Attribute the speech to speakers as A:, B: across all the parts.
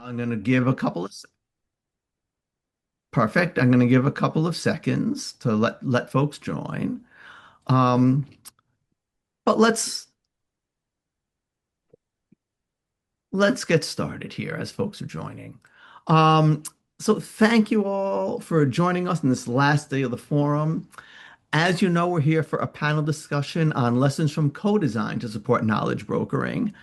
A: I'm going to give a couple of perfect. I'm going to give a couple of seconds to let folks join. Um, but let's get started here as folks are joining. Um, so thank you all for joining us in this last day of the forum. As you know, we're here for a panel discussion on lessons from co-design to support knowledge brokering.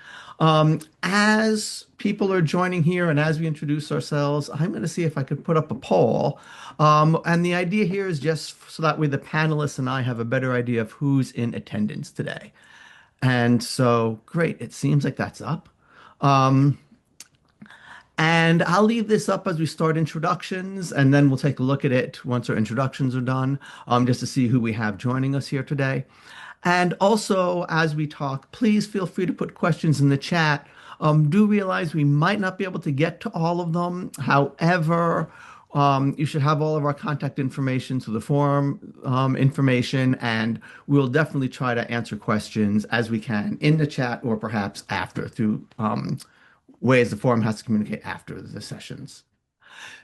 A: As people are joining here and as we introduce ourselves, I'm going to see if I could put up a poll. And the idea here is just so that way the panelists and I have a better idea of who's in attendance today. And so, great, it seems like that's up. Um, and I'll leave this up as we start introductions, and then we'll take a look at it once our introductions are done, just to see who we have joining us here today. And also, as we talk, please feel free to put questions in the chat. Do realize we might not be able to get to all of them. However, you should have all of our contact information to the forum information, and we'll definitely try to answer questions as we can in the chat or perhaps after through ways the forum has to communicate after the sessions.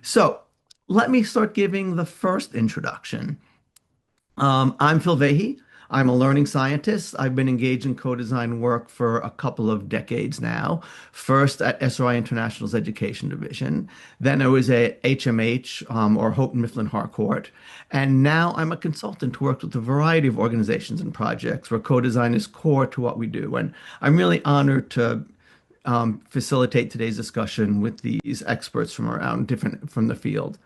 A: So let me start giving the first introduction. I'm Phil Vahey. I'm a learning scientist. I've been engaged in co-design work for a couple of decades now. First at SRI International's Education Division. Then I was at HMH, or Houghton Mifflin Harcourt. And now I'm a consultant who works with a variety of organizations and projects where co-design is core to what we do. And I'm really honored to facilitate today's discussion with these experts from around different from the field.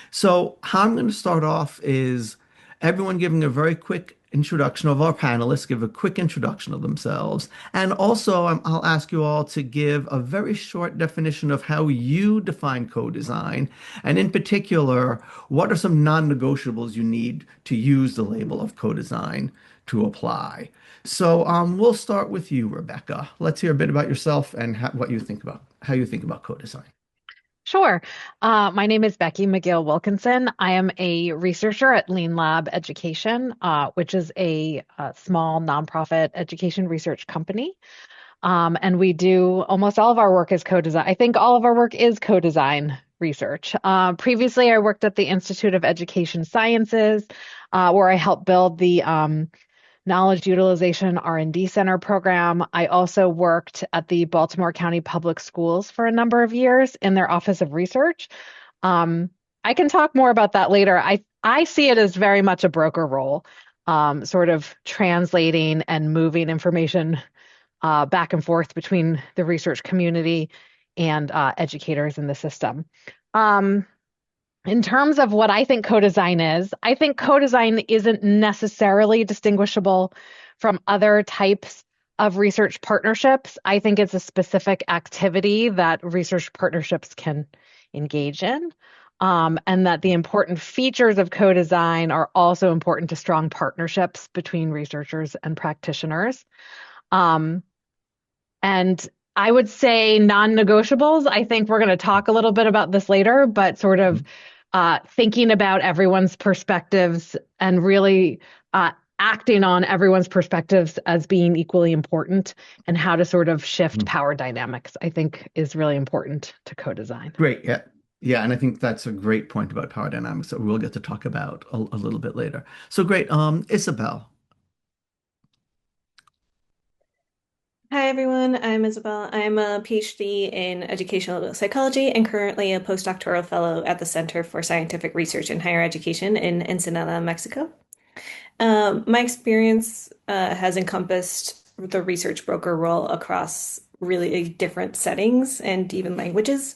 A: So how I'm going to start off is everyone giving a very quick introduction of our panelists, give a quick introduction of themselves. And also, I'll ask you all to give a very short definition of how you define co-design. And in particular, what are some non-negotiables you need to use the label of co-design to apply? So we'll start with you, Rebecca. Let's hear a bit about yourself and what you think about how you think about co-design.
B: Sure. My name is Becky McGill-Wilkinson. I am a researcher at Leanlab Education, which is a small nonprofit education research company. And we do almost all of our work is co-design. I think all of our work is co-design research. Previously, I worked at the Institute of Education Sciences, where I helped build the Knowledge Utilization R&D Center program. I also worked at the Baltimore County Public Schools for a number of years in their Office of Research. I can talk more about that later. I see it as very much a broker role, sort of translating and moving information back and forth between the research community and educators in the system. In terms of what I think co-design is, I think co-design isn't necessarily distinguishable from other types of research partnerships. I think it's a specific activity that research partnerships can engage in, and that the important features of co-design are also important to strong partnerships between researchers and practitioners. Um, and I would say non-negotiables. I think we're going to talk a little bit about this later, but sort of thinking about everyone's perspectives and really acting on everyone's perspectives as being equally important and how to sort of shift
A: Mhm.
B: power dynamics, I think is really important to co-design.
A: Great. Yeah. Yeah. And I think that's a great point about power dynamics that we'll get to talk about a little bit later. So great. Isabel.
C: Hi everyone, I'm Isabel. I'm a PhD in educational psychology and currently a postdoctoral fellow at the Center for Scientific Research in Higher Education in Ensenada, Mexico. My experience has encompassed the research broker role across really different settings and even languages.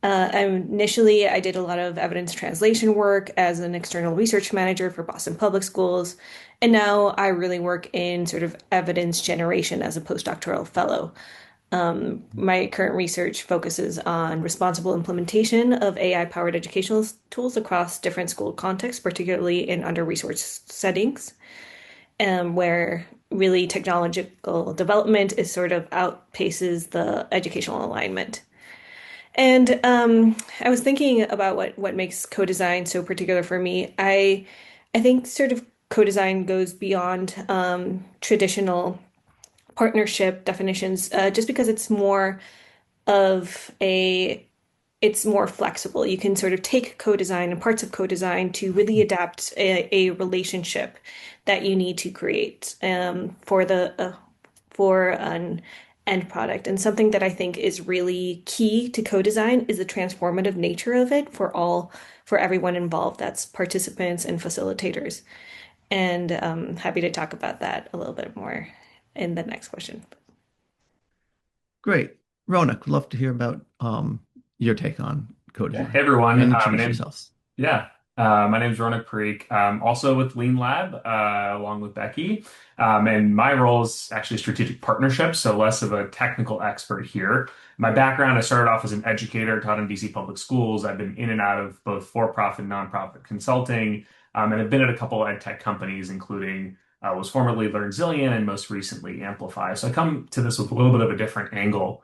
C: Initially, I did a lot of evidence translation work as an external research manager for Boston Public Schools, and now I really work in sort of evidence generation as a postdoctoral fellow. My current research focuses on responsible implementation of AI-powered educational tools across different school contexts, particularly in under-resourced settings, where really technological development is sort of outpaces the educational alignment. And I was thinking about what makes co-design so particular for me. I think sort of co-design goes beyond traditional partnership definitions, just because it's more of a it's more flexible. You can sort of take co-design and parts of co-design to really adapt a relationship that you need to create for an end product. And something that I think is really key to co-design is the transformative nature of it for everyone involved. That's participants and facilitators. And happy to talk about that a little bit more in the next question.
A: Great. Ronak, would love to hear about your take on
D: Yeah. Hey
A: co-design
D: everyone.
A: and
D: My
A: introduce
D: name
A: yourselves.
D: yeah. My name's Ronak Parikh. Also with Leanlab, along with Becky. And my role is actually strategic partnerships, so less of a technical expert here. My background, I started off as an educator, taught in DC public schools. I've been in and out of both for-profit and nonprofit consulting, and I've been at a couple of ed tech companies, including was formerly LearnZillion and most recently Amplify. So I come to this with a little bit of a different angle.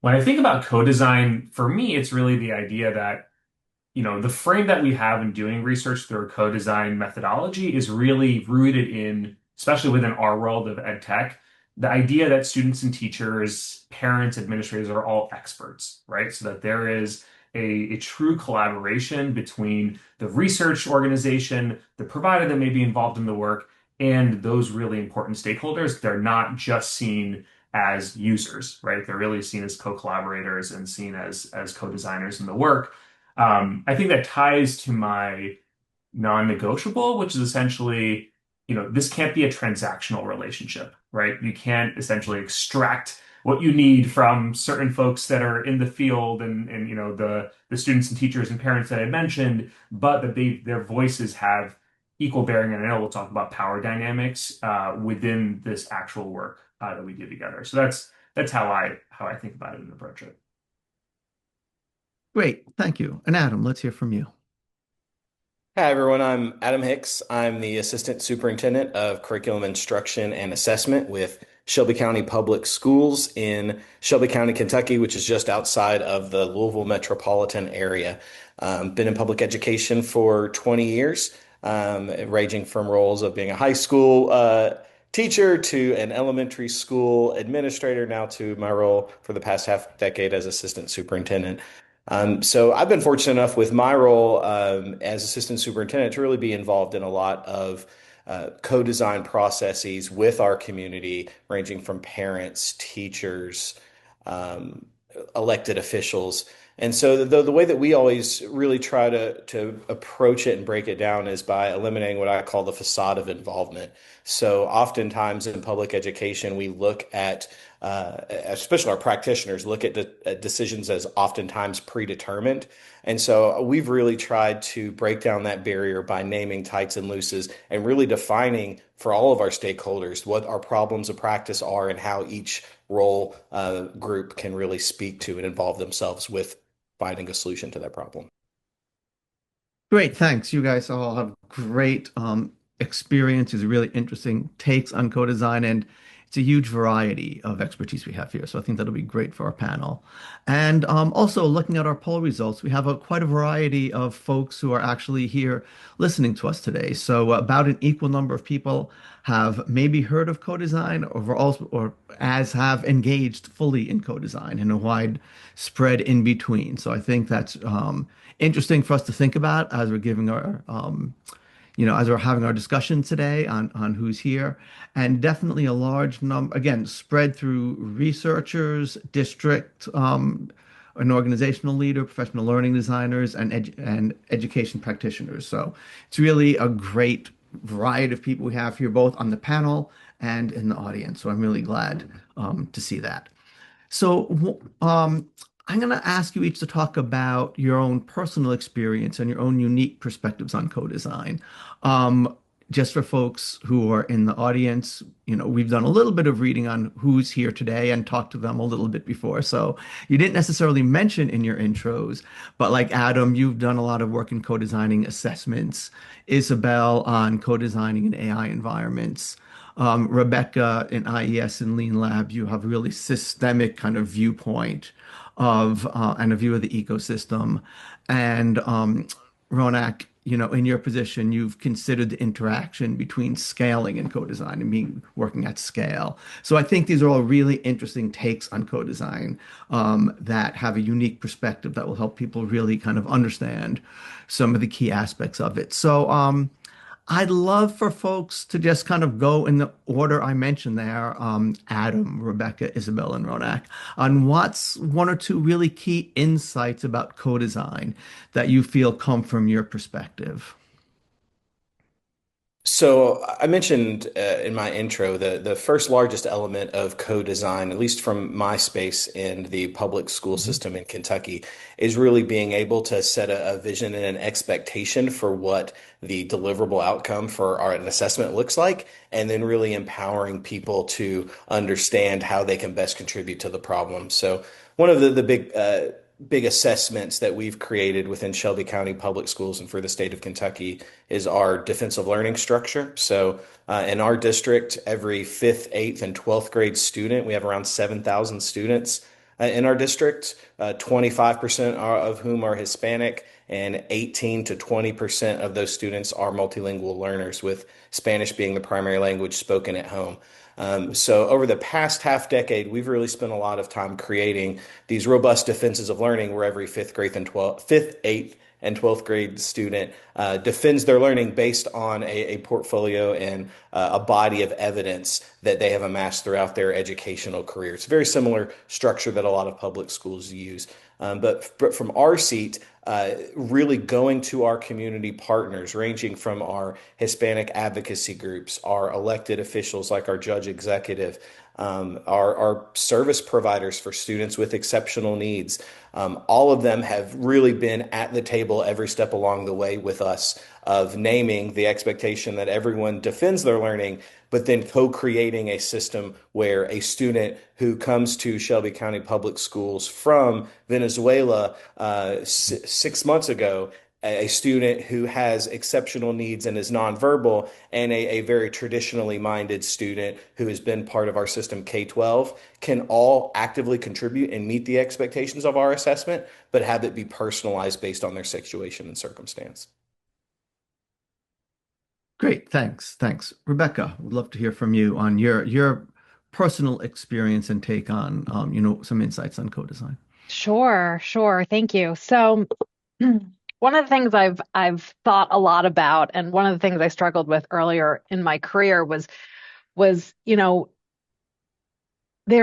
D: When I think about co-design, for me, it's really the idea that the frame that we have in doing research through a co-design methodology is really rooted in, especially within our world of ed tech, the idea that students and teachers, parents, administrators are all experts, right? So that there is a true collaboration between the research organization, the provider that may be involved in the work, and those really important stakeholders. They're not just seen as users, right? They're really seen as co-collaborators and seen as co-designers in the work. I think that ties to my non-negotiable, which is essentially, this can't be a transactional relationship, right? You can't essentially extract what you need from certain folks that are in the field and the students and teachers and parents that I mentioned, but that their voices have equal bearing. And I know we'll talk about power dynamics within this actual work that we do together. So that's how I think about it and approach it.
A: Great. Thank you. And Adam, let's hear from you.
E: Hi, everyone. I'm Adam Hicks. I'm the Assistant Superintendent of Curriculum Instruction and Assessment with Shelby County Public Schools in Shelby County, Kentucky, which is just outside of the Louisville metropolitan area. Been in public education for 20 years, ranging from roles of being a high school teacher to an elementary school administrator, now to my role for the past half decade as Assistant Superintendent. So I've been fortunate enough with my role as assistant superintendent to really be involved in a lot of co-design processes with our community, ranging from parents, teachers, um, elected officials. And so the way that we always really try to approach it and break it down is by eliminating what I call the facade of involvement. So oftentimes in public education, we look at especially our practitioners look at decisions as oftentimes predetermined. And so we've really tried to break down that barrier by naming tights and looses and really defining for all of our stakeholders what our problems of practice are and how each role group can really speak to and involve themselves with finding a solution to that problem.
A: Great. Thanks. You guys all have great experiences, really interesting takes on co-design, and it's a huge variety of expertise we have here. So I think that'll be great for our panel. And also looking at our poll results, we have quite a variety of folks who are actually here listening to us today. So about an equal number of people have maybe heard of co-design or as have engaged fully in co-design and a wide spread in between. So I think that's interesting for us to think about as we're giving our as we're having our discussion today on who's here, and definitely a large number, again, spread through researchers, district, an organizational leader, professional learning designers, and education practitioners. So it's really a great variety of people we have here, both on the panel and in the audience. So I'm really glad to see that. So, I'm going to ask you each to talk about your own personal experience and your own unique perspectives on co-design. Um, just for folks who are in the audience, we've done a little bit of reading on who's here today and talked to them a little bit before. So you didn't necessarily mention in your intros, but like Adam, you've done a lot of work in co-designing assessments, Isabel on co-designing in AI environments. Rebecca in IES and Leanlab, you have a really systemic kind of viewpoint of and a view of the ecosystem. And Ronak, in your position, you've considered the interaction between scaling and co-design and working at scale. So I think these are all really interesting takes on co-design that have a unique perspective that will help people really kind of understand some of the key aspects of it. So I'd love for folks to just kind of go in the order I mentioned there, Adam, Rebecca, Isabel, and Ronak, on what's one or two really key insights about co-design that you feel come from your perspective.
E: So I mentioned in my intro the first largest element of co-design, at least from my space in the public school
A: Mhm.
E: system in Kentucky, is really being able to set a vision and an expectation for what the deliverable outcome for an assessment looks like, and then really empowering people to understand how they can best contribute to the problem. So one of the big assessments that we've created within Shelby County Public Schools and for the state of Kentucky is our defensive learning structure. So in our district, every fifth, eighth, and 12th grade student, we have around 7,000 students in our district, 25% of whom are Hispanic, and 18 to 20% of those students are multilingual learners, with Spanish being the primary language spoken at home. So over the past half decade, we've really spent a lot of time creating these robust defenses of learning where every fifth, eighth, and 12th grade student defends their learning based on a portfolio and a body of evidence that they have amassed throughout their educational career. It's a very similar structure that a lot of public schools use. But from our seat, really going to our community partners, ranging from our Hispanic advocacy groups, our elected officials like our judge executive, our service providers for students with exceptional needs. All of them have really been at the table every step along the way with us of naming the expectation that everyone defends their learning, but then co-creating a system where a student who comes to Shelby County Public Schools from Venezuela 6 months ago, a student who has exceptional needs and is nonverbal, and a very traditionally minded student who has been part of our system K-12 can all actively contribute and meet the expectations of our assessment, but have it be personalized based on their situation and circumstance.
A: Great, thanks, thanks. Rebecca, would love to hear from you on your personal experience and take on some insights on co-design.
B: Sure, sure. Thank you. So, one of the things I've thought a lot about, and one of the things I struggled with earlier in my career was there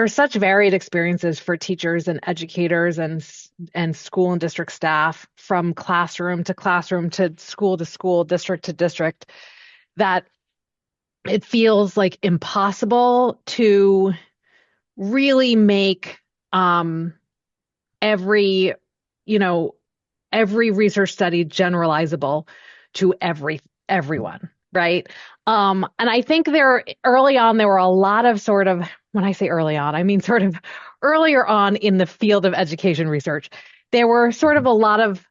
B: are such varied experiences for teachers and educators and school and district staff, from classroom to school, district to district, that it feels like impossible to really make every you know every research study generalizable to everyone, right? And I think early on there were a lot of sort of, when I say early on, I mean sort of earlier on in the field of education research, there were sort of a lot of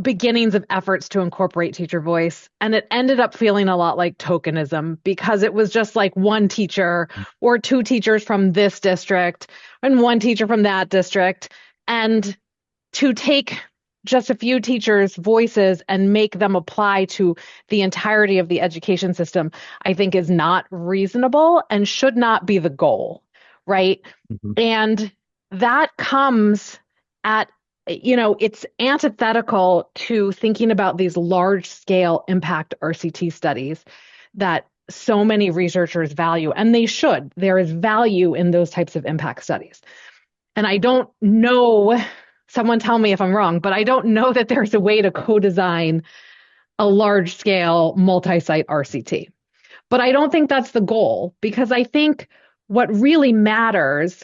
B: beginnings of efforts to incorporate teacher voice, and it ended up feeling a lot like tokenism, because it was just like one teacher or two teachers from this district and one teacher from that district, and to take just a few teachers' voices and make them apply to the entirety of the education system, I think is not reasonable and should not be the goal, right?
A: Mhm.
B: And that comes at, it's antithetical to thinking about these large scale impact RCT studies that so many researchers value, and they should. There is value in those types of impact studies. And I don't know, someone tell me if I'm wrong, but I don't know that there's a way to co-design a large scale multi-site RCT. But I don't think that's the goal, because I think what really matters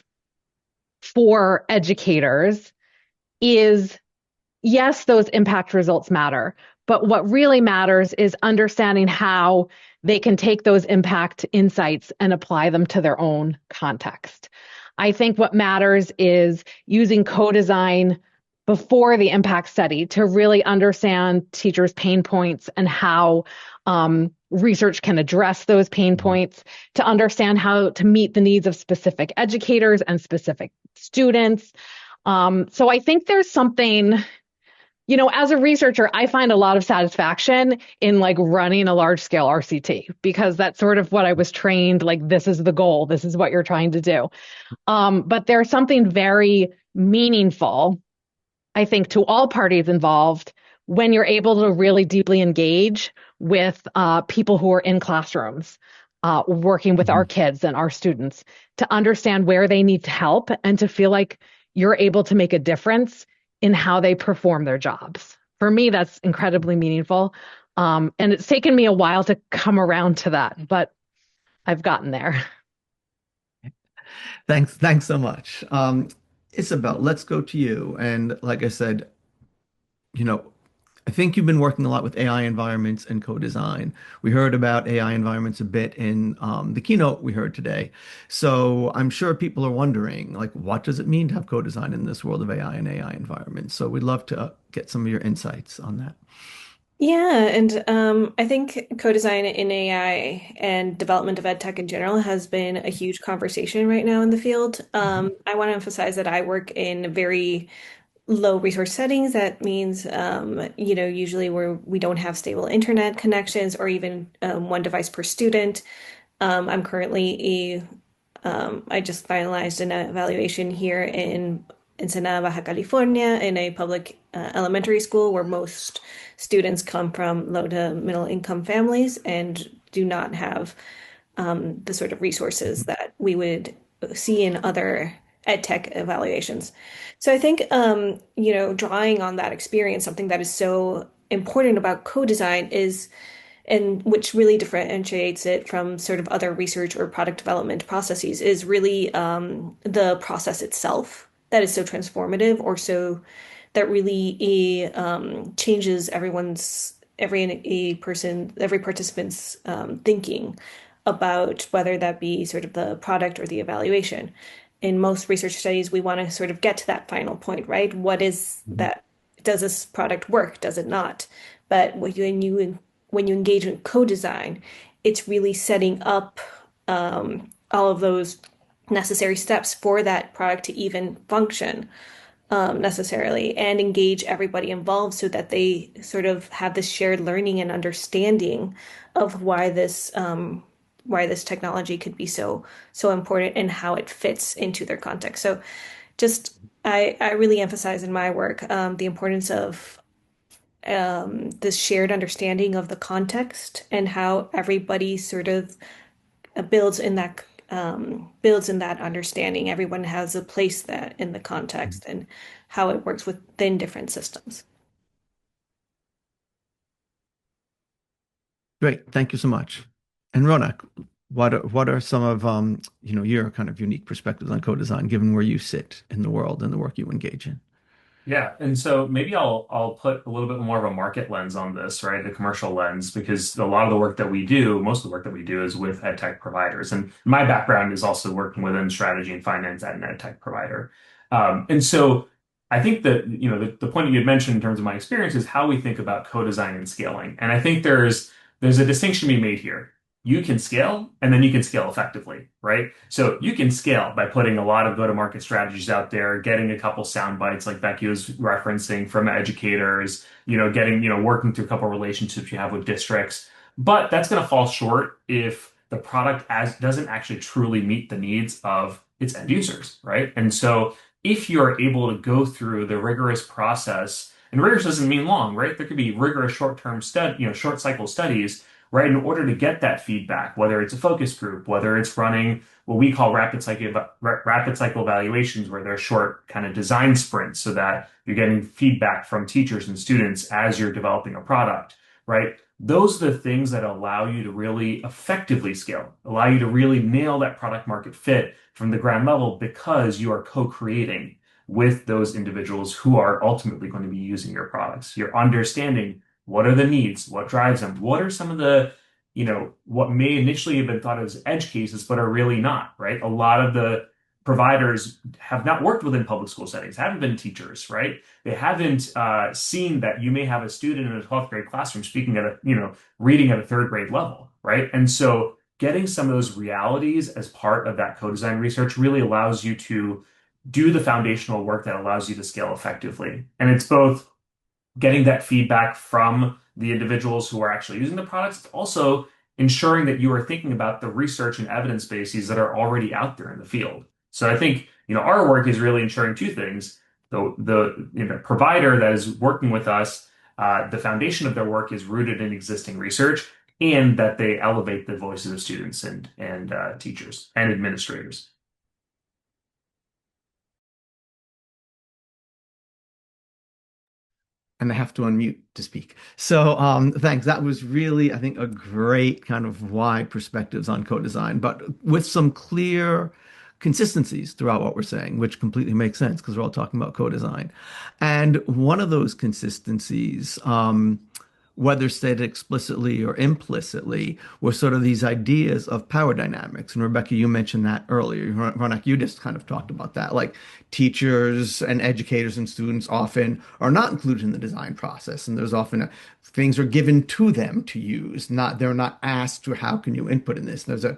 B: for educators is, yes, those impact results matter, but what really matters is understanding how they can take those impact insights and apply them to their own context. I think what matters is using co-design before the impact study to really understand teachers' pain points and how research can address those pain points, to understand how to meet the needs of specific educators and specific students. So I think there's something as a researcher, I find a lot of satisfaction in like running a large scale RCT because that's sort of what I was trained, like this is the goal, this is what you're trying to do. But there's something very meaningful, I think, to all parties involved when you're able to really deeply engage with people who are in classrooms, working with our
A: Mhm.
B: kids and our students to understand where they need to help and to feel like you're able to make a difference in how they perform their jobs. For me, that's incredibly meaningful. And it's taken me a while to come around to that, but I've gotten there.
A: Thanks so much. Isabel, let's go to you. And like I said, you know, I think you've been working a lot with AI environments and co-design. We heard about AI environments a bit in the keynote we heard today. So I'm sure people are wondering, like, what does it mean to have co-design in this world of AI and AI environments? So we'd love to get some of your insights on that.
C: Yeah, and I think co-design in AI and development of ed tech in general has been a huge conversation right now in the field.
A: Mhm.
C: I want to emphasize that I work in very low resource settings. That means, usually where we don't have stable internet connections or even one device per student. I'm currently I just finalized an evaluation here in Ensenada, Baja California, in a public elementary school where most students come from low to middle income families and do not have the sort of resources that we would see in other ed tech evaluations. So I think, drawing on that experience, something that is so important about co-design is and which really differentiates it from sort of other research or product development processes is really the process itself that is so transformative or so that really changes every participant's thinking about whether that be sort of the product or the evaluation. In most research studies, we want to sort of get to that final point, right? What is
A: Mhm.
C: that? Does this product work? Does it not? But when you engage in co-design, it's really setting up all of those necessary steps for that product to even function necessarily and engage everybody involved so that they sort of have this shared learning and understanding of why this technology could be so important and how it fits into their context. So just I really emphasize in my work the importance of this shared understanding of the context and how everybody sort of builds in that understanding. Everyone has a place that in the context and how it works within different systems.
A: Great. Thank you so much. And Ronak, what are some of your kind of unique perspectives on co-design, given where you sit in the world and the work you engage in?
D: Yeah, and so maybe I'll put a little bit more of a market lens on this, right? The commercial lens, because a lot of the work that we do, most of the work that we do is with ed tech providers. And my background is also working within strategy and finance at an ed tech provider. And so I think that, the point you had mentioned in terms of my experience is how we think about co-design and scaling. And I think there's a distinction to be made here. You can scale and then you can scale effectively, right? So you can scale by putting a lot of go-to-market strategies out there, getting a couple sound bites like Becky was referencing from educators, working through a couple relationships you have with districts. But that's going to fall short if the product as doesn't actually truly meet the needs of its end users, right? And so if you're able to go through the rigorous process, and rigorous doesn't mean long, right? There could be rigorous short-term short cycle studies, right? In order to get that feedback, whether it's a focus group, whether it's running what we call rapid cycle evaluations, where they're short kind of design sprints so that you're getting feedback from teachers and students as you're developing a product, right? Those are the things that allow you to really effectively scale, allow you to really nail that product market fit from the ground level because you are co-creating with those individuals who are ultimately going to be using your products. You're understanding what are the needs, what drives them, what are some of the, what may initially have been thought of as edge cases, but are really not, right? A lot of the providers have not worked within public school settings, haven't been teachers, right? They haven't seen that you may have a student in a 12th grade classroom speaking reading at a third grade level, right? And so getting some of those realities as part of that co-design research really allows you to do the foundational work that allows you to scale effectively. And it's both getting that feedback from the individuals who are actually using the products, also ensuring that you are thinking about the research and evidence bases that are already out there in the field. So I think, our work is really ensuring two things. The provider that is working with us, the foundation of their work is rooted in existing research, and that they elevate the voices of students and teachers and administrators.
A: And I have to unmute to speak. So thanks. That was really, I think, a great kind of wide perspectives on co-design, but with some clear consistencies throughout what we're saying, which completely makes sense because we're all talking about co-design. And one of those consistencies, whether stated explicitly or implicitly, were sort of these ideas of power dynamics. And Rebecca, you mentioned that earlier. Ronak, you just kind of talked about that. Like teachers and educators and students often are not included in the design process, and there's often things are given to them to use. Not they're not asked to how can you input in this. There's a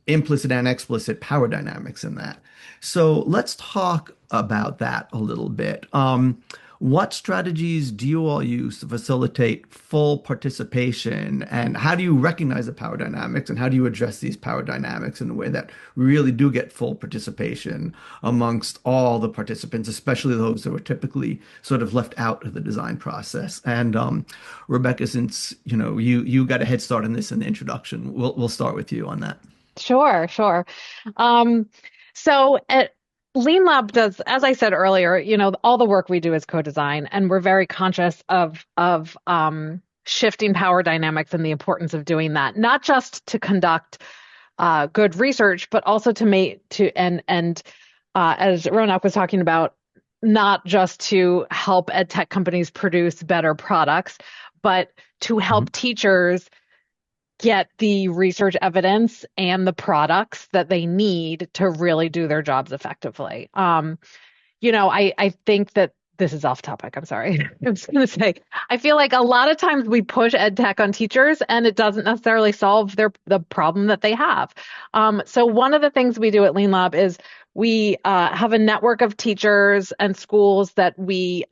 A: implicit and explicit power dynamics in that. So let's talk about that a little bit. What strategies do you all use to facilitate full participation? And how do you recognize the power dynamics? And how do you address these power dynamics in a way that really do get full participation amongst all the participants, especially those that were typically sort of left out of the design process? And Rebecca, since you got a head start on this in the introduction, we'll start with you on that.
B: Sure, sure. So at Leanlab does, as I said earlier, all the work we do is co-design, and we're very conscious of shifting power dynamics and the importance of doing that, not just to conduct good research, but also to make to and as Ronak was talking about, not just to help ed tech companies produce better products, but to help teachers get the research evidence and the products that they need to really do their jobs effectively. I think that this is off topic. I'm sorry. I was going to say, I feel like a lot of times we push ed tech on teachers and it doesn't necessarily solve the problem that they have. So one of the things we do at Leanlab is we have a network of teachers and schools that we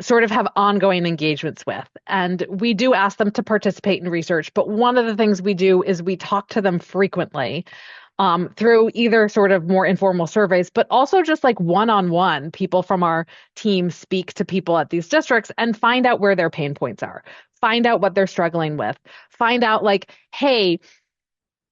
B: sort of have ongoing engagements with. And we do ask them to participate in research. But one of the things we do is we talk to them frequently through either sort of more informal surveys, but also just like one-on-one, people from our team speak to people at these districts and find out where their pain points are, find out what they're struggling with, find out like, hey,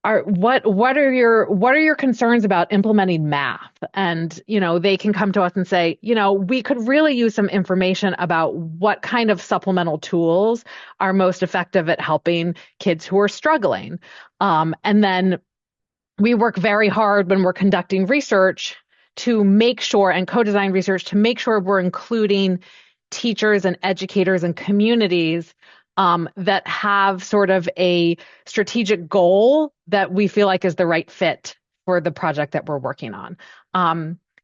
B: what are your concerns about implementing math? And they can come to us and say, we could really use some information about what kind of supplemental tools are most effective at helping kids who are struggling. And then we work very hard when we're conducting research to make sure, and co-design research to make sure we're including teachers and educators and communities that have sort of a strategic goal that we feel like is the right fit for the project that we're working on.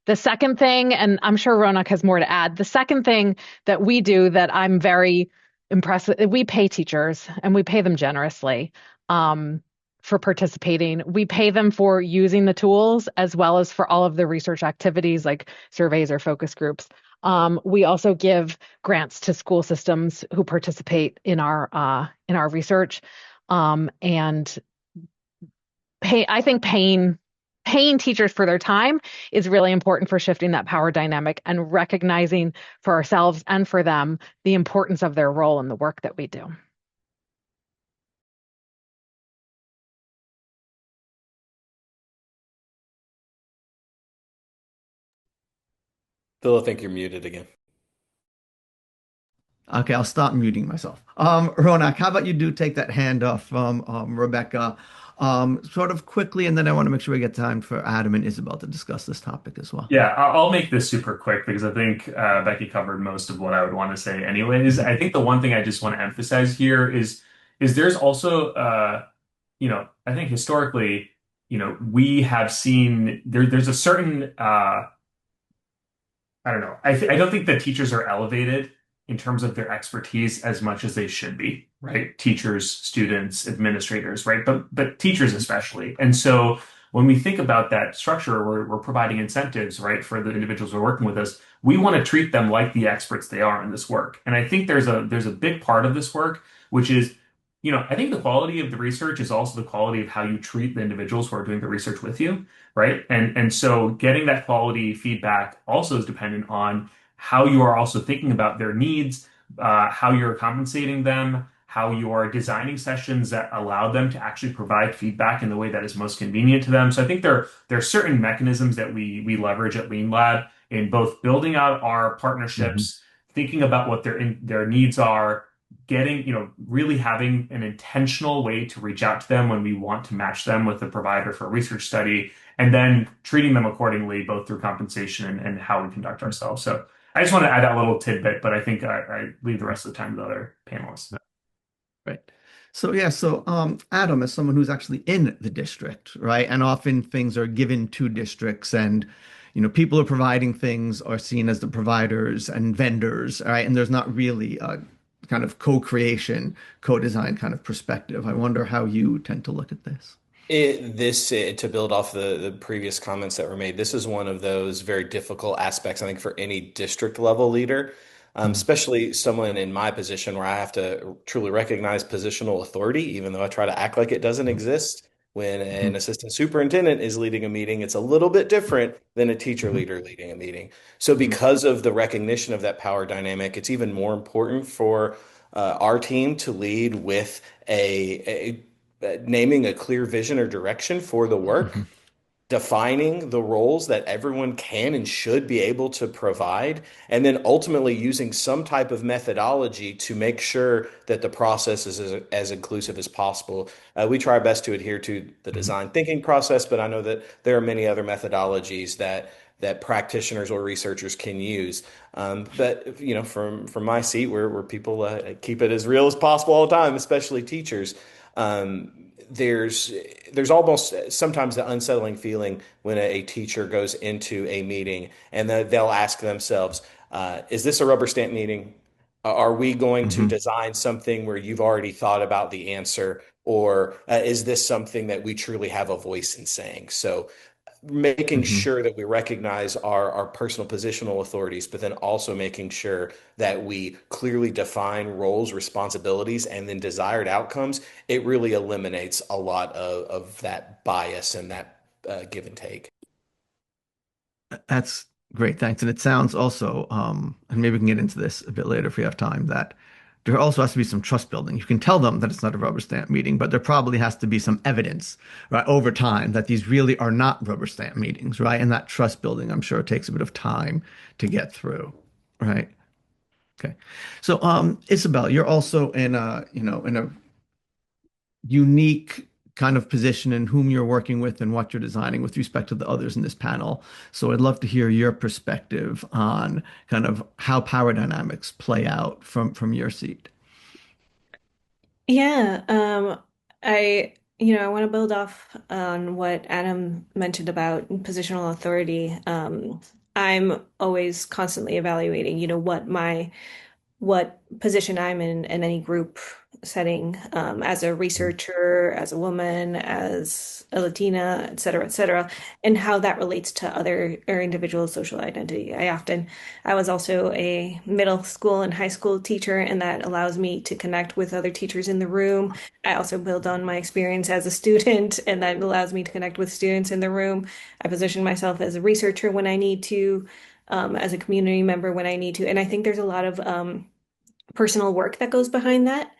B: The second thing, and I'm sure Ronak has more to add, the second thing that we do that I'm very impressed with, we pay teachers and we pay them generously for participating. We pay them for using the tools as well as for all of the research activities like surveys or focus groups. We also give grants to school systems who participate in our research, and I think paying teachers for their time is really important for shifting that power dynamic and recognizing for ourselves and for them the importance of their role in the work that we do.
E: Phil, I think you're muted again.
A: Okay, I'll stop muting myself. Ronak, how about you do take that hand off from Rebecca sort of quickly, and then I want to make sure we get time for Adam and Isabel to discuss this topic as well.
D: Yeah, I'll make this super quick because I think Becky covered most of what I would want to say anyways. I think the one thing I just want to emphasize here is there's also I think historically, we have seen there's a certain I don't know. I don't think that teachers are elevated in terms of their expertise as much as they should be, right? Teachers, students, administrators, right? But teachers especially. And so when we think about that structure, we're providing incentives, right, for the individuals who are working with us. We want to treat them like the experts they are in this work. And I think there's a big part of this work, which is, I think the quality of the research is also the quality of how you treat the individuals who are doing the research with you, right? And so getting that quality feedback also is dependent on how you are also thinking about their needs, how you're compensating them, how you are designing sessions that allow them to actually provide feedback in the way that is most convenient to them. So I think there are certain mechanisms that we leverage at Lean Lab in both building out our
A: Hmm.
D: partnerships, thinking about what their needs are, getting, really having an intentional way to reach out to them when we want to match them with a provider for a research study, and then treating them accordingly, both through compensation and how we conduct ourselves. So I just want to add that little tidbit, but I think I leave the rest of the time to the other panelists.
A: Right. So yeah, so Adam, as someone who's actually in the district, right? And often things are given to districts and people are providing things are seen as the providers and vendors, right? And there's not really a kind of co-creation, co-design kind of perspective. I wonder how you tend to look at this.
E: To build off the previous comments that were made, this is one of those very difficult aspects, I think, for any district level leader,
A: Mhm.
E: especially someone in my position where I have to truly recognize positional authority, even though I try to act like it doesn't
A: Mhm.
E: exist. When an
A: Mhm.
E: assistant superintendent is leading a meeting, it's a little bit different than a teacher
A: Mhm.
E: leader leading a meeting. So,
A: Mhm.
E: because of the recognition of that power dynamic, it's even more important for our team to lead with naming a clear vision or direction for the work,
A: Mhm.
E: defining the roles that everyone can and should be able to provide, and then ultimately using some type of methodology to make sure that the process is as inclusive as possible. We try our best to adhere to the
A: Mhm.
E: design thinking process, but I know that there are many other methodologies that practitioners or researchers can use. But from my seat, where people keep it as real as possible all the time, especially teachers. Um, there's there's almost sometimes the unsettling feeling when a teacher goes into a meeting and they'll ask themselves, is this a rubber stamp meeting? Are we going to
A: Mhm.
E: design something where you've already thought about the answer? Or is this something that we truly have a voice in saying? So making
A: Mhm.
E: sure that we recognize our personal positional authorities, but then also making sure that we clearly define roles, responsibilities, and then desired outcomes, it really eliminates a lot of that bias and that give and take.
A: That's great, thanks. And it sounds also, and maybe we can get into this a bit later if we have time, that there also has to be some trust building. You can tell them that it's not a rubber stamp meeting, but there probably has to be some evidence, right, over time that these really are not rubber stamp meetings, right? And that trust building, I'm sure, takes a bit of time to get through, right? Okay. So, Isabel, you're also in a unique kind of position in whom you're working with and what you're designing with respect to the others in this panel. So I'd love to hear your perspective on kind of how power dynamics play out from your seat.
C: Yeah, I want to build off on what Adam mentioned about positional authority. I'm always constantly evaluating, what position I'm in any group setting, as a researcher, as a woman, as a Latina, et cetera, and how that relates to other or individual social identity. I was also a middle school and high school teacher, and that allows me to connect with other teachers in the room. I also build on my experience as a student, and that allows me to connect with students in the room. I position myself as a researcher when I need to, as a community member when I need to. And I think there's a lot of personal work that goes behind that.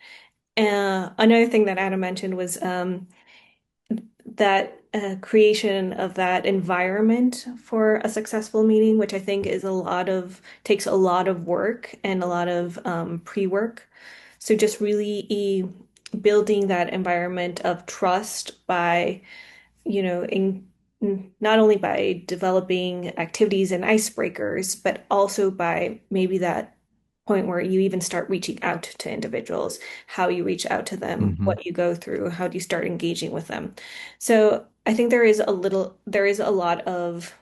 C: Another thing that Adam mentioned was that creation of that environment for a successful meeting, which I think is takes a lot of work and a lot of pre-work. So just really building that environment of trust by, in not only by developing activities and icebreakers, but also by maybe that point where you even start reaching out to individuals, how you reach out to them,
A: Hmm.
C: what you go through, how do you start engaging with them. So I think there is a lot of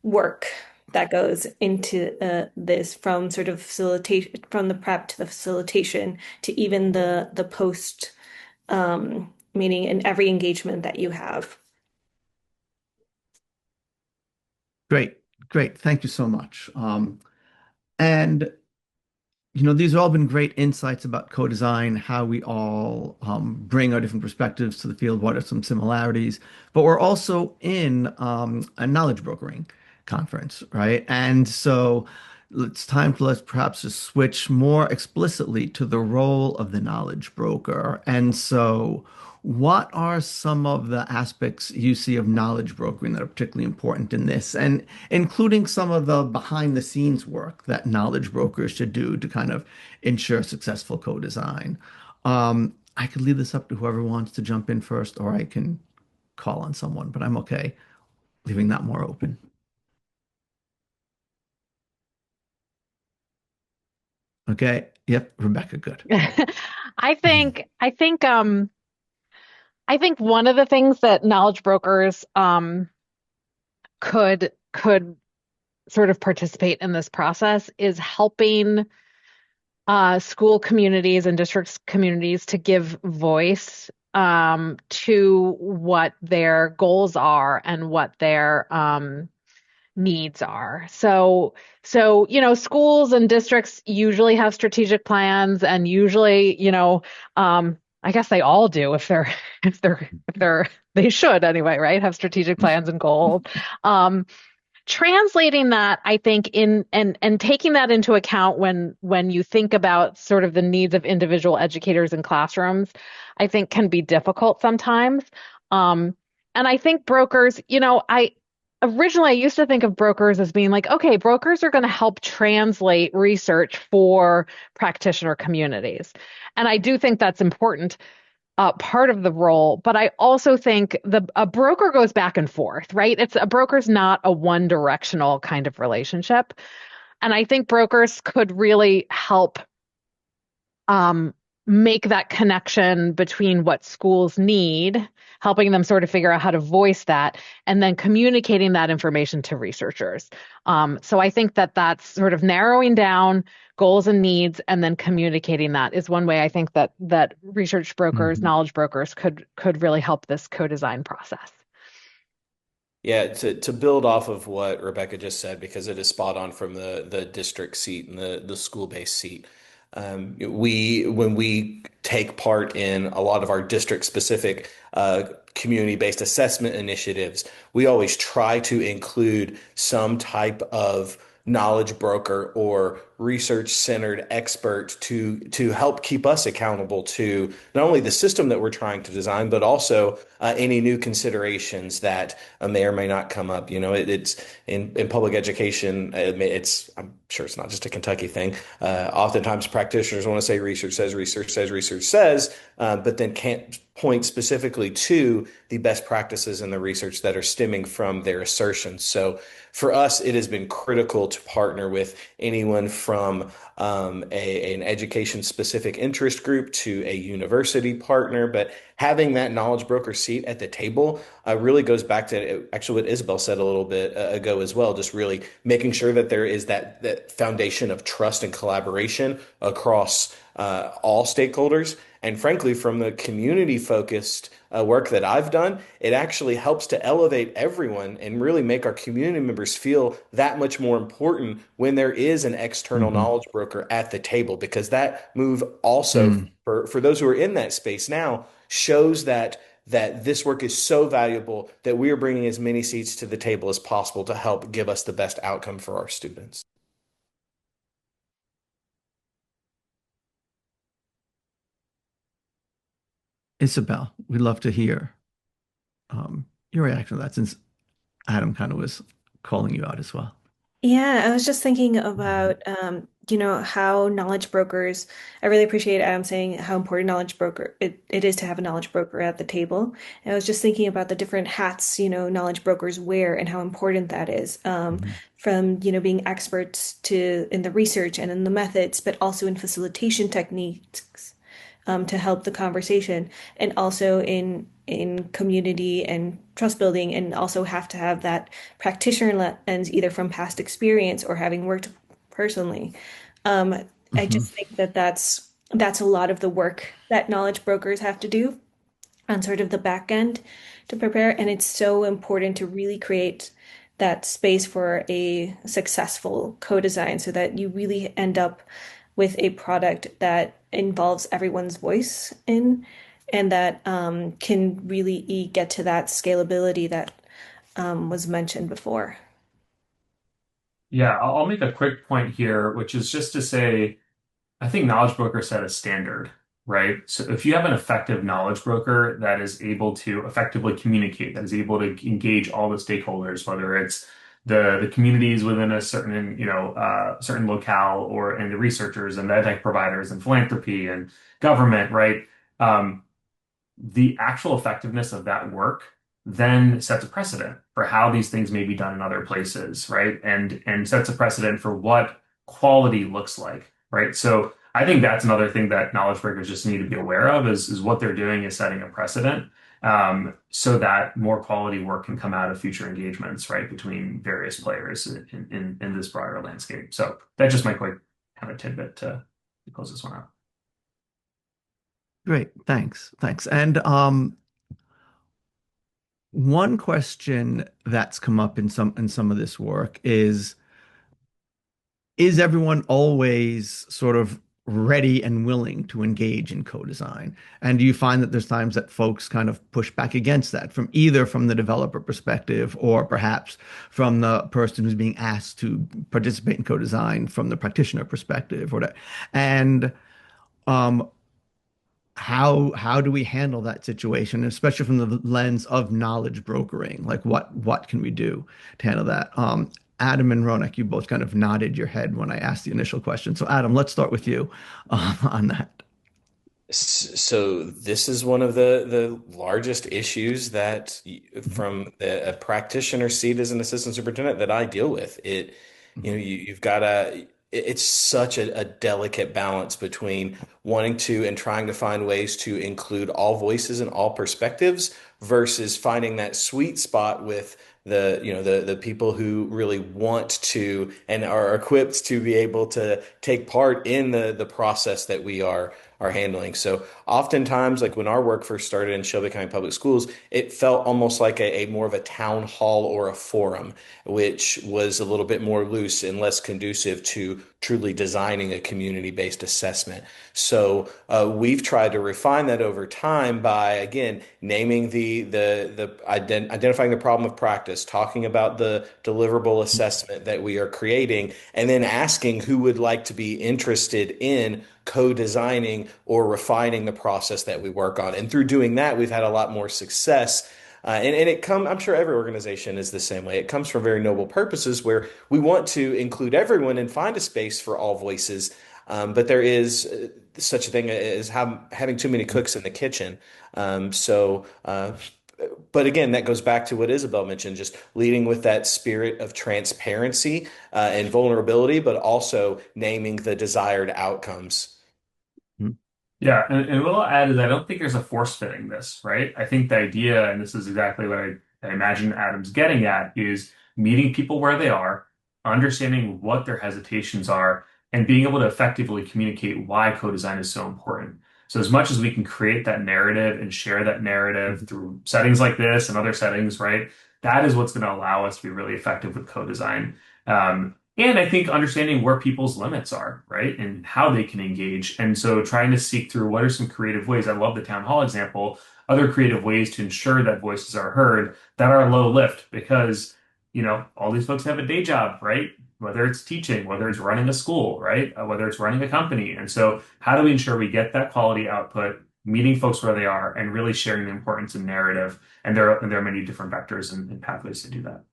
C: work that goes into this, from sort of facilitation, from the prep to the facilitation to even the post meeting and every engagement that you have.
A: Great, great. Thank you so much. And these have all been great insights about co-design, how we all bring our different perspectives to the field, what are some similarities. But we're also in a knowledge brokering conference, right? And so it's time for us perhaps to switch more explicitly to the role of the knowledge broker. And so, what are some of the aspects you see of knowledge brokering that are particularly important in this? And including some of the behind the scenes work that knowledge brokers should do to kind of ensure successful co-design. I could leave this up to whoever wants to jump in first, or I can call on someone, but I'm okay leaving that more open. Okay. Yep. Rebecca, good.
B: I
A: Mhm.
B: think I think I think one of the things that knowledge brokers could sort of participate in this process is helping school communities and districts communities to give voice to what their goals are and what their needs are. Schools and districts usually have strategic plans and usually, I guess they all do if they're they should anyway, right? Have strategic plans and goals. Um, Translating that, I think, in and taking that into account when you think about sort of the needs of individual educators in classrooms, I think can be difficult sometimes. Um, and I think brokers, I originally I used to think of brokers as being like, okay, brokers are going to help translate research for practitioner communities. And I do think that's important part of the role, but I also think a broker goes back and forth, right? It's a broker's not a one directional kind of relationship. And I think brokers could really help um, make that connection between what schools need, helping them sort of figure out how to voice that, and then communicating that information to researchers. So I think that that's sort of narrowing down goals and needs, and then communicating that is one way I think that research brokers,
A: Mhm.
B: knowledge brokers could really help this co-design process.
E: Yeah, to build off of what Rebecca just said, because it is spot on from the district seat and the school-based seat. When we take part in a lot of our district-specific community-based assessment initiatives, we always try to include some type of knowledge broker or research-centered expert to help keep us accountable to not only the system that we're trying to design, but also any new considerations that may or may not come up. It's in public education. I'm sure it's not just a Kentucky thing. Oftentimes, practitioners want to say research says, research says, research says, but then can't point specifically to the best practices in the research that are stemming from their assertions. So for us, it has been critical to partner with anyone from an education specific interest group to a university partner. But having that knowledge broker seat at the table really goes back to actually what Isabel said a little bit ago as well, just really making sure that there is that foundation of trust and collaboration across all stakeholders. And frankly, from the community focused work that I've done, it actually helps to elevate everyone and really make our community members feel that much more important when there is an external
A: Mhm.
E: knowledge broker at the table, because that move also
A: Mm.
E: for those who are in that space now shows that this work is so valuable that we are bringing as many seats to the table as possible to help give us the best outcome for our students.
A: Isabel, we'd love to hear your reaction to that since Adam kind of was calling you out as well.
C: Yeah, I was just thinking
A: Mhm.
C: about, how knowledge brokers, I really appreciate Adam saying how important it is to have a knowledge broker at the table. And I was just thinking about the different hats, knowledge brokers wear and how important that is.
A: Mhm.
C: From, being experts in the research and in the methods, but also in facilitation techniques, to help the conversation, and also in community and trust building, and also have to have that practitioner lens either from past experience or having worked personally. Um, I
A: Mhm.
C: just think that that's a lot of the work that knowledge brokers have to do on sort of the back end to prepare, and it's so important to really create that space for a successful co-design so that you really end up with a product that involves everyone's voice in and that can really get to that scalability that was mentioned before.
D: Yeah, I'll make a quick point here, which is just to say, I think knowledge brokers set a standard, right? So if you have an effective knowledge broker that is able to effectively communicate, that is able to engage all the stakeholders, whether it's the communities within a certain, certain locale or and the researchers and the edtech providers and philanthropy and government, right? Um, the actual effectiveness of that work then sets a precedent for how these things may be done in other places, right? And sets a precedent for what quality looks like, right? So I think that's another thing that knowledge breakers just need to be aware of is what they're doing is setting a precedent so that more quality work can come out of future engagements, right, between various players in this broader landscape. So that's just my quick kind of tidbit to close this one out.
A: Great, thanks, thanks. And one question that's come up in some of this work is everyone always sort of ready and willing to engage in co-design? And do you find that there's times that folks kind of push back against that from either from the developer perspective or perhaps from the person who's being asked to participate in co-design from the practitioner perspective or that? And um, how do we handle that situation, especially from the lens of knowledge brokering? Like what can we do to handle that? Adam and Ronak, you both kind of nodded your head when I asked the initial question. So Adam, let's start with you on that.
E: So this is one of the largest issues that from a practitioner seat as an assistant superintendent that I deal with. You've got it's such a delicate balance between wanting to and trying to find ways to include all voices and all perspectives versus finding that sweet spot with the people who really want to and are equipped to be able to take part in the process that we are handling. So oftentimes, like when our work first started in Shelby County Public Schools, it felt almost like a more of a town hall or a forum, which was a little bit more loose and less conducive to truly designing a community-based assessment. So we've tried to refine that over time by, again, naming identifying the problem of practice, talking about the deliverable assessment that we are creating, and then asking who would like to be interested in co-designing or refining the process that we work on. And through doing that, we've had a lot more success. I'm sure every organization is the same way. It comes from very noble purposes where we want to include everyone and find a space for all voices. But there is such a thing as having too many cooks in the kitchen. But again, that goes back to what Isabel mentioned, just leading with that spirit of transparency and vulnerability, but also naming the desired outcomes.
D: Yeah, and what I'll add is I don't think there's a force fitting this, right? I think the idea, and this is exactly what I imagine Adam's getting at, is meeting people where they are, understanding what their hesitations are, and being able to effectively communicate why co-design is so important. So as much as we can create that narrative and share that narrative through settings like this and other settings, right? That is what's going to allow us to be really effective with co-design. And I think understanding where people's limits are, right? And how they can engage. And so trying to seek through what are some creative ways. I love the town hall example, other creative ways to ensure that voices are heard that are low lift because, all these folks have a day job, right? Whether it's teaching, whether it's running a school, right? Whether it's running a company. And so how do we ensure we get that quality output, meeting folks where they are and really sharing the importance of narrative? And there are many different vectors and pathways to do that.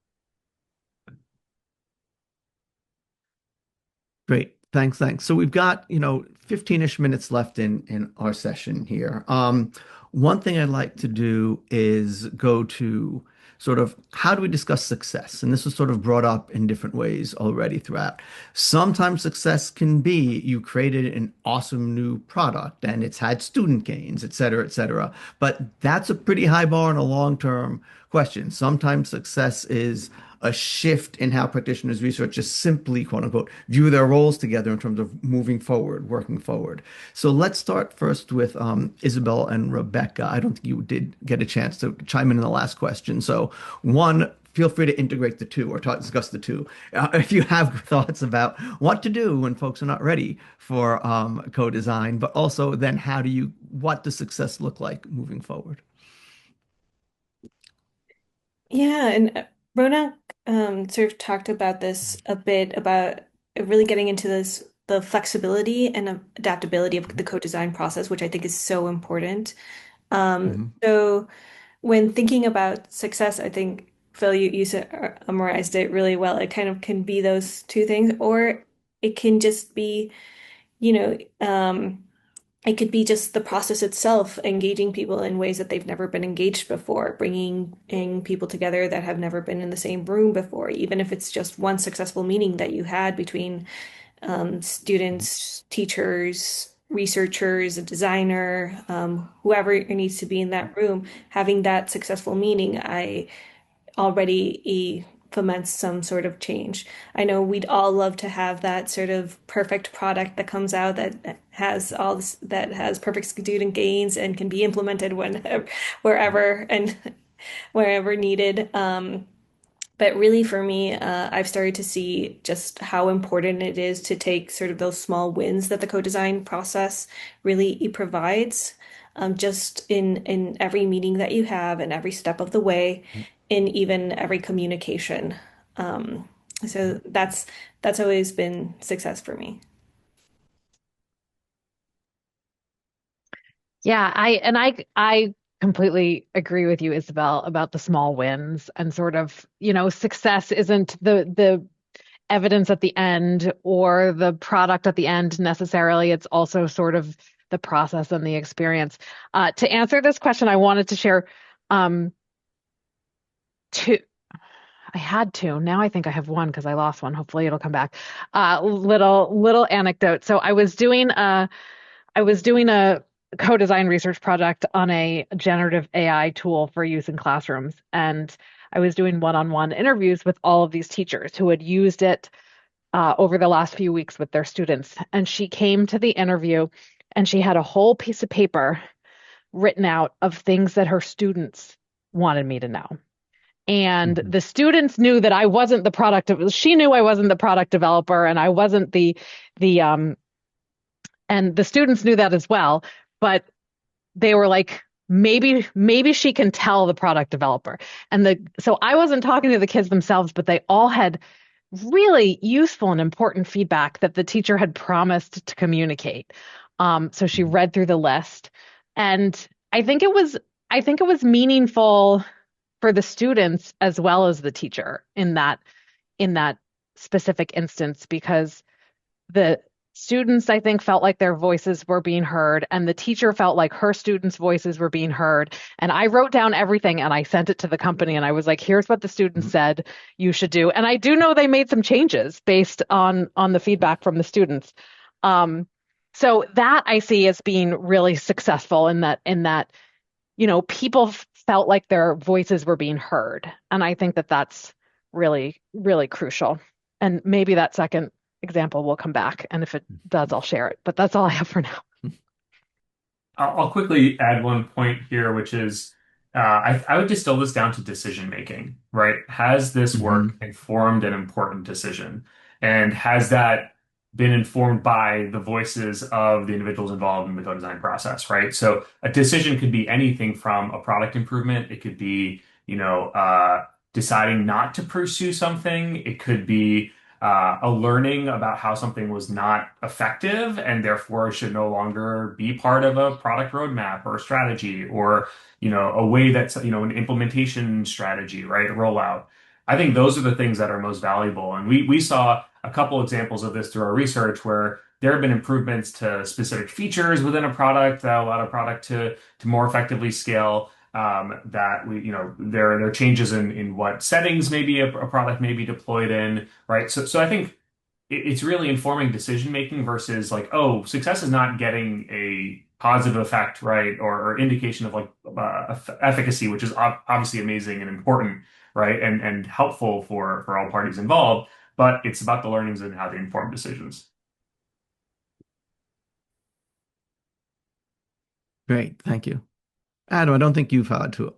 A: Great. Thanks, thanks. So we've got, 15-ish minutes left in our session here. One thing I'd like to do is go to sort of how do we discuss success? And this was sort of brought up in different ways already throughout. Sometimes success can be you created an awesome new product and it's had student gains, et cetera, et cetera. But that's a pretty high bar and a long-term question. Sometimes success is a shift in how practitioners research just simply, quote unquote, view their roles together in terms of moving forward, working forward. So let's start first with Isabel and Rebecca. I don't think you did get a chance to chime in the last question. So one, feel free to integrate the two or talk, discuss the two. If you have thoughts about what to do when folks are not ready for co-design, but also then what does success look like moving forward?
C: Yeah, and Ronak sort of talked about this a bit about really getting into this the flexibility and adaptability of the co-design process, which I think is so important.
A: Mhm.
C: So when thinking about success, I think Phil, you summarized it really well. It kind of can be those two things, or it can just be, you know, it could be just the process itself, engaging people in ways that they've never been engaged before, bringing in people together that have never been in the same room before, even if it's just one successful meeting that you had between students, teachers, researchers, a designer, whoever needs to be in that room, having that successful meeting, I already foments some sort of change. I know we'd all love to have that sort of perfect product that comes out that has all this, that has perfect student gains and can be implemented whenever, wherever and wherever needed. But really, for me, I've started to see just how important it is to take sort of those small wins that the co-design process really provides, just in every meeting that you have, and every step of the way, in even every communication. Um, so that's always been success for me.
B: Yeah, I completely agree with you, Isabel, about the small wins and sort of, success isn't the evidence at the end or the product at the end necessarily. It's also sort of the process and the experience. To answer this question, I wanted to share um two. I had two. Now I think I have one because I lost one. Hopefully it'll come back. Little anecdote. So I was doing a co-design research project on a generative AI tool for use in classrooms. And I was doing one-on-one interviews with all of these teachers who had used it over the last few weeks with their students. And she came to the interview and she had a whole piece of paper written out of things that her students wanted me to know. And
A: Mhm.
B: the students knew that I wasn't the she knew I wasn't the product developer and I wasn't the and the students knew that as well. But they were like, maybe she can tell the product developer. So I wasn't talking to the kids themselves, but they all had really useful and important feedback that the teacher had promised to communicate. So she read through the list, and I think it was I think it was meaningful for the students as well as the teacher in that specific instance because the students, I think, felt like their voices were being heard, and the teacher felt like her students' voices were being heard. And I wrote down everything and I sent it to the company, and I was like, here's what the students said you should do. And I do know they made some changes based on the feedback from the students. Um, so that I see as being really successful in that, people felt like their voices were being heard. And I think that that's really, really crucial. And maybe that second example will come back. And if it does, I'll share it. But that's all I have for now.
D: I'll quickly add one point here, which is I would distill this down to decision making, right? Has this work
A: Mhm.
D: informed an important decision? And has that been informed by the voices of the individuals involved in the co-design process, right? So a decision could be anything from a product improvement. It could be, deciding not to pursue something. It could be a learning about how something was not effective and therefore should no longer be part of a product roadmap or a strategy or, a way that's, an implementation strategy, right? A rollout. I think those are the things that are most valuable. And we saw a couple examples of this through our research where there have been improvements to specific features within a product that allow a product to more effectively scale. That there are changes in what settings maybe a product may be deployed in, right? So I think it's really informing decision making versus like, oh, success is not getting a positive effect, right? Or indication of like efficacy, which is obviously amazing and important, right? And helpful for all parties involved. But it's about the learnings and how they inform decisions.
A: Great, thank you. Adam, I don't think you've had to.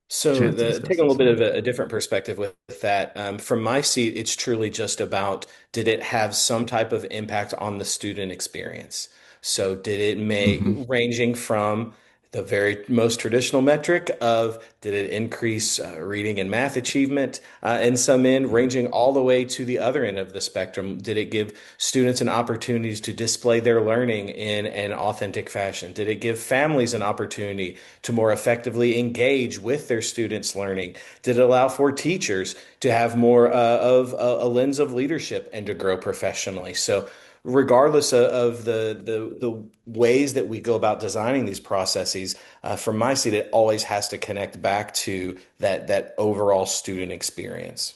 E: So
A: chance to discuss
E: taking a
A: this
E: little bit
A: one.
E: of a different perspective with that, from my seat, it's truly just about did it have some type of impact on the student experience? So did it make
A: Hmm.
E: ranging from the very most traditional metric of did it increase reading and math achievement in some end, ranging all the way to the other end of the spectrum? Did it give students an opportunity to display their learning in an authentic fashion? Did it give families an opportunity to more effectively engage with their students' learning? Did it allow for teachers to have more of a lens of leadership and to grow professionally? So, regardless of the ways that we go about designing these processes, from my seat, it always has to connect back to that overall student experience.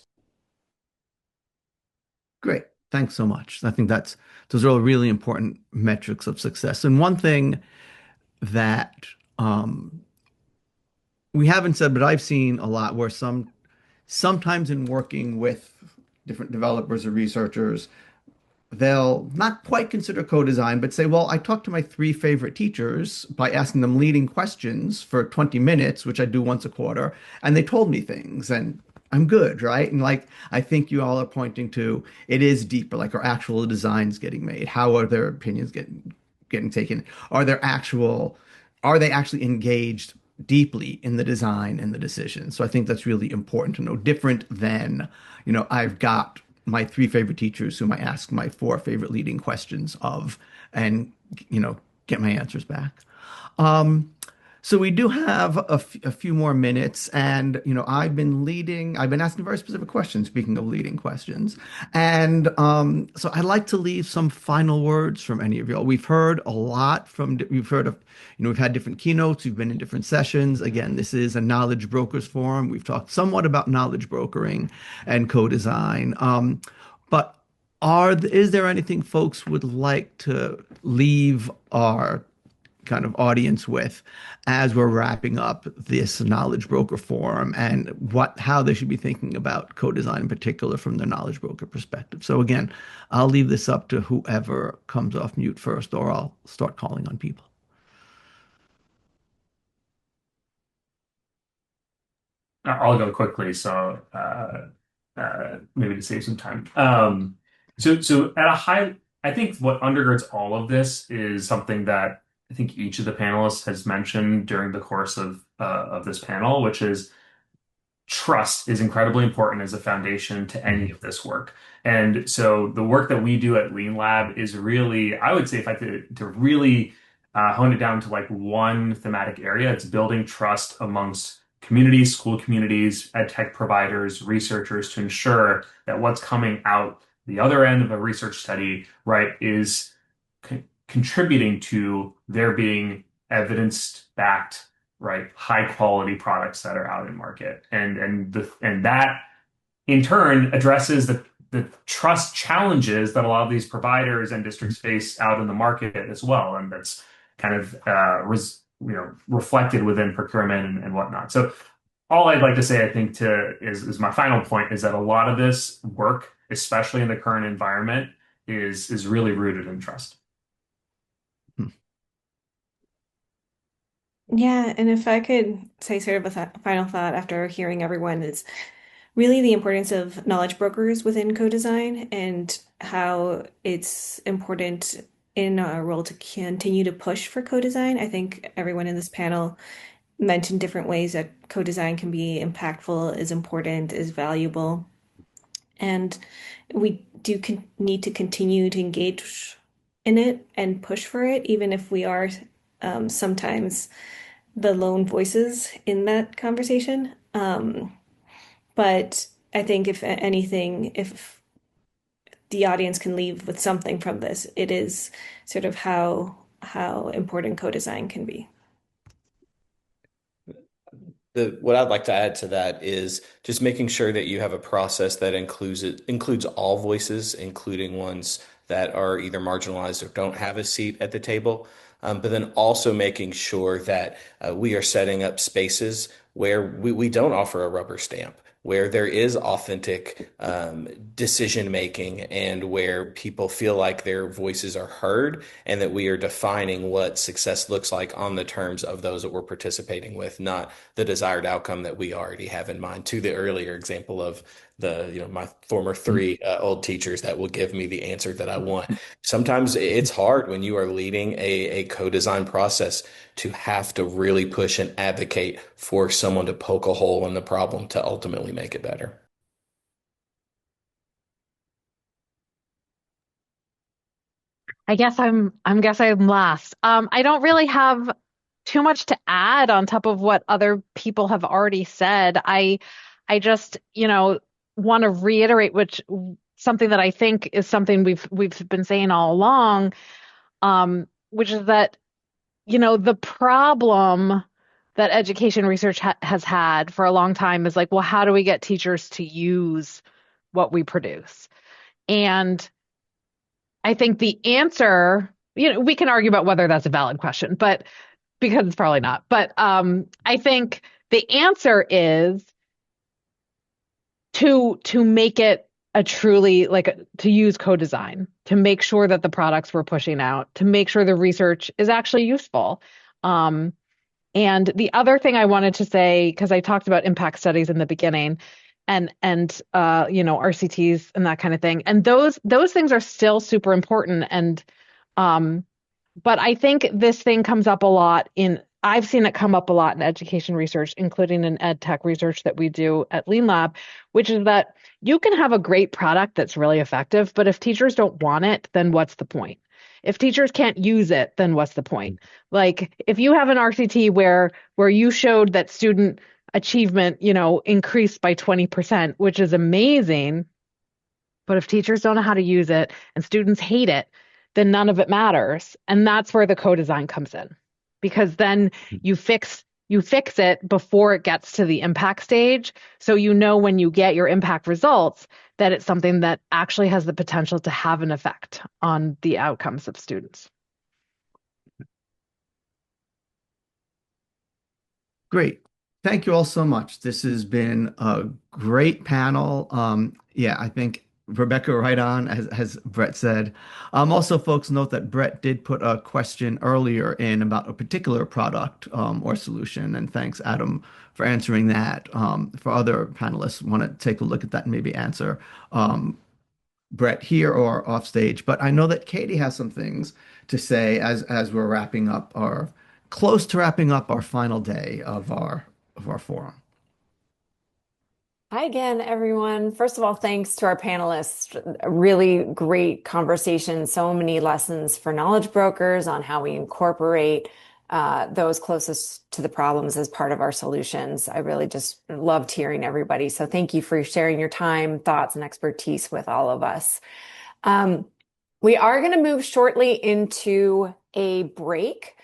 A: Great. Thanks so much. I think those are all really important metrics of success. And one thing that um, we haven't said, but I've seen a lot where sometimes in working with different developers or researchers, they'll not quite consider co-design, but say, well, I talked to my three favorite teachers by asking them leading questions for 20 minutes, which I do once a quarter, and they told me things, and I'm good, right? And like, I think you all are pointing to it is deeper, like are actual designs getting made? How are their opinions getting taken? Are there actual, are they actually engaged deeply in the design and the decision? So I think that's really important to know, different than, I've got my three favorite teachers whom I ask my four favorite leading questions of and, get my answers back. Um, so we do have a few more minutes, and I've been asking very specific questions, speaking of leading questions. And so I'd like to leave some final words from any of y'all. We've heard a lot we've heard of, we've had different keynotes, we've been in different sessions. Again, this is a knowledge brokers forum. We've talked somewhat about knowledge brokering and co-design. But is there anything folks would like to leave our kind of audience with as we're wrapping up this knowledge broker forum, and how they should be thinking about co-design in particular from the knowledge broker perspective? So again, I'll leave this up to whoever comes off mute first, or I'll start calling on people.
D: I'll go quickly, so maybe to save some time. So at a high, I think what undergirds all of this is something that I think each of the panelists has mentioned during the course of this panel, which is trust is incredibly important as a foundation to any of this work. And so the work that we do at Leanlab is really, I would say, if I could to really hone it down to like one thematic area, it's building trust amongst communities, school communities, ed tech providers, researchers to ensure that what's coming out the other end of a research study, right, is contributing to there being evidence-backed, right, high quality products that are out in market. And that in turn addresses the trust challenges that a lot of these providers and districts face out in the market as well. And that's kind of reflected within procurement and whatnot. So all I'd like to say, I think, is my final point is that a lot of this work, especially in the current environment, is really rooted in trust.
A: Hmm.
C: Yeah, and if I could say sort of a th final thought after hearing everyone is really the importance of knowledge brokers within co-design and how it's important in our role to continue to push for co-design. I think everyone in this panel mentioned different ways that co-design can be impactful, is important, is valuable. And we do need to continue to engage in it and push for it, even if we are sometimes the lone voices in that conversation. But I think if anything, if the audience can leave with something from this, it is sort of how important co-design can be.
E: What I'd like to add to that is just making sure that you have a process that includes all voices, including ones that are either marginalized or don't have a seat at the table. But then also making sure that we are setting up spaces where we don't offer a rubber stamp. where there is authentic decision making and where people feel like their voices are heard and that we are defining what success looks like on the terms of those that we're participating with, not the desired outcome that we already have in mind. To the earlier example of my former three old teachers that will give me the answer that I want. Sometimes it's hard when you are leading a co-design process to have to really push and advocate for someone to poke a hole in the problem to ultimately make it better.
B: I'm last. I don't really have too much to add on top of what other people have already said. I just, want to reiterate something that I think is something we've been saying all along, which is that, the problem that education research has had for a long time is like, well, how do we get teachers to use what we produce? And I think the answer, we can argue about whether that's a valid question, but because it's probably not. But I think the answer is to make it a truly to use co-design, to make sure that the products we're pushing out, to make sure the research is actually useful. And the other thing I wanted to say, because I talked about impact studies in the beginning, and RCTs and that kind of thing, and those things are still super important. And but I think this thing comes up a lot I've seen it come up a lot in education research, including in ed tech research that we do at Leanlab, which is that you can have a great product that's really effective, but if teachers don't want it, then what's the point? If teachers can't use it, then what's the point? Like if you have an RCT where you showed that student achievement, increased by 20%, which is amazing, but if teachers don't know how to use it and students hate it, then none of it matters. And that's where the co-design comes in, because then you fix it before it gets to the impact stage. So when you get your impact results, that it's something that actually has the potential to have an effect on the outcomes of students.
A: Great. Thank you all so much. This has been a great panel. Yeah, I think Rebecca right on, as Brett said. Also, folks, note that Brett did put a question earlier in about a particular product or solution, and thanks, Adam, for answering that. For other panelists, want to take a look at that and maybe answer Brett here or off stage. But I know that Katie has some things to say as we're close to wrapping up our final day of our forum.
F: Hi again, everyone. First of all, thanks to our panelists. A really great conversation. So many lessons for knowledge brokers on how we incorporate those closest to the problems as part of our solutions. I really just loved hearing everybody. So thank you for sharing your time, thoughts, and expertise with all of us. We are going to move shortly into a break,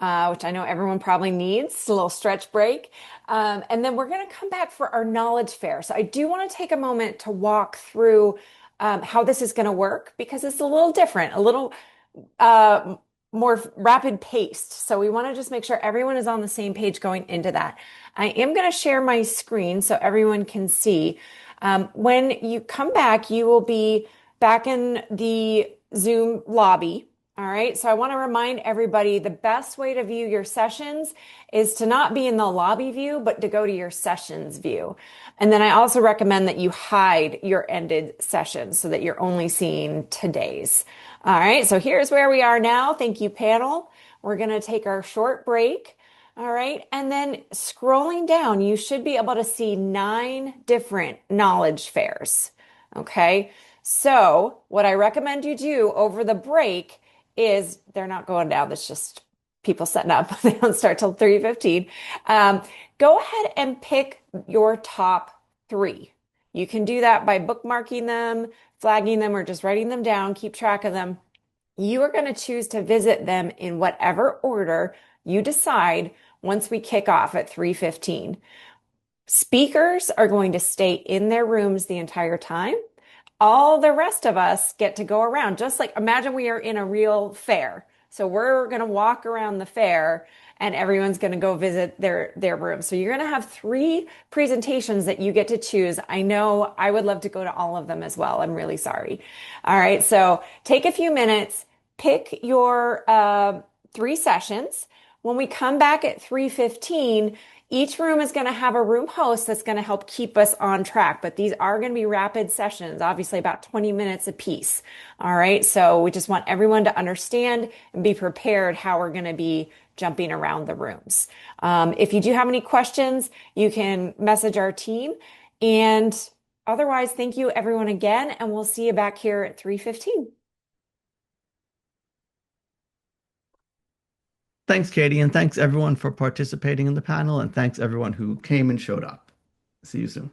F: which I know everyone probably needs, a little stretch break. And then we're going to come back for our knowledge fair. So I do want to take a moment to walk through how this is going to work, because it's a little different, a little more rapid paced. So we want to just make sure everyone is on the same page going into that. I am going to share my screen so everyone can see. When you come back, you will be back in the Zoom lobby. All right, so I want to remind everybody the best way to view your sessions is to not be in the lobby view, but to go to your sessions view. And then I also recommend that you hide your ended sessions so that you're only seeing today's. All right, so here's where we are now. Thank you, panel. We're going to take our short break. All right, and then scrolling down, you should be able to see 9 different knowledge fairs. Okay, so what I recommend you do over the break is, they're not going down, that's just people setting up. They don't start till 3:15. Go ahead and pick your top 3. You can do that by bookmarking them, flagging them, or just writing them down. Keep track of them. You are going to choose to visit them in whatever order you decide once we kick off at 3:15. Speakers are going to stay in their rooms the entire time. All the rest of us get to go around, just like imagine we are in a real fair. So we're going to walk around the fair and everyone's going to go visit their room. So you're going to have three presentations that you get to choose. I know I would love to go to all of them as well. I'm really sorry. All right, so take a few minutes, pick your three sessions. When we come back at 3:15, each room is going to have a room host that's going to help keep us on track, but these are going to be rapid sessions, obviously about 20 minutes apiece. All right, so we just want everyone to understand and be prepared how we're going to be jumping around the rooms. If you do have any questions, you can message our team. And otherwise, thank you everyone again, and we'll see you back here at 3:15.
A: Thanks, Katie, and thanks everyone for participating in the panel, and thanks everyone who came and showed up. See you soon.